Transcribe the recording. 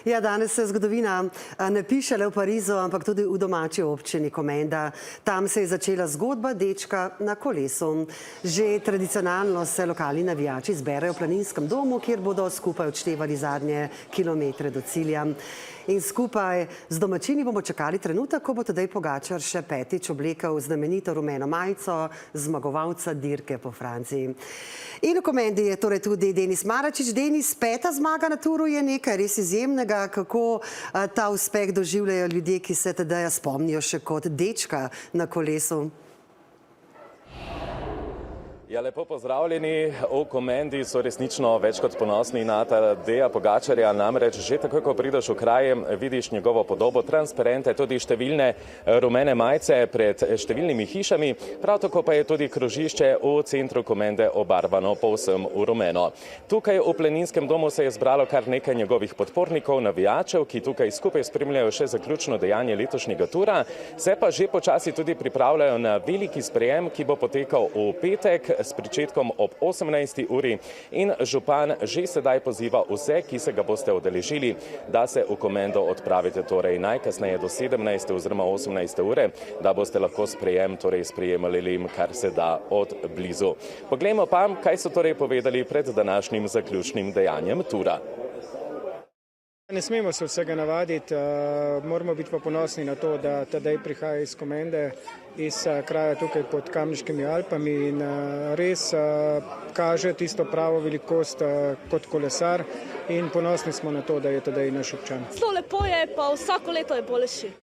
Ja, danes se zgodovina ne piše le v Parizu, ampak tudi v domači občini Komenda. Tam se je začela zgodba dečka na kolesu. Že tradicionalno se lokalni navijači zberejo v planinskem domu, kjer bodo skupaj odštevali zadnje kilometre do cilja. In skupaj z domačini bomo čakali trenutek, ko bo Tadej Pogačar še petič oblekel znamenito rumeno majico zmagovalca dirke po Franciji. In v Komendi je torej tudi Denis Maračič. Denis, peta zmaga na Turu je nekaj res izjemnega. Kako ta uspeh doživljajo ljudje, ki se Tadeja spomnijo še kot dečka na kolesu? Ja, lepo pozdravljeni. V Komendi so resnično več kot ponosni na Tadeja Pogačarja, namreč že takoj, ko prideš v kraj, vidiš njegovo podobo, transparente, tudi številne rumene majice pred številnimi hišami, prav tako pa je tudi krožišče v centru Komende obarvano povsem v rumeno. Tukaj v planinskem domu se je zbralo kar nekaj njegovih podpornikov, navijačev, ki tukaj skupaj spremljajo še zaključno dejanje letošnjega tura, se pa že počasi tudi pripravljajo na veliki sprejem, ki bo potekal v petek s pričetkom ob 18. uri in župan že sedaj poziva vse, ki se ga boste udeležili, da se v Komendo odpravite torej najkasneje do 17. oziroma 18. ure, da boste lahko sprejem torej sprejemali kar se da od blizu. Poglejmo pa, kaj so torej povedali pred današnjim zaključnim dejanjem tura. Ne smemo se vsega navaditi, moramo biti pa ponosni na to, da Tadej prihaja iz Komende, iz kraja tukaj pod Kamniškimi Alpami in res kaže tisto pravo velikost kot kolesar in ponosni smo na to, da je Tadej naš občan. Zelo lepo je, pa vsako leto je boljši.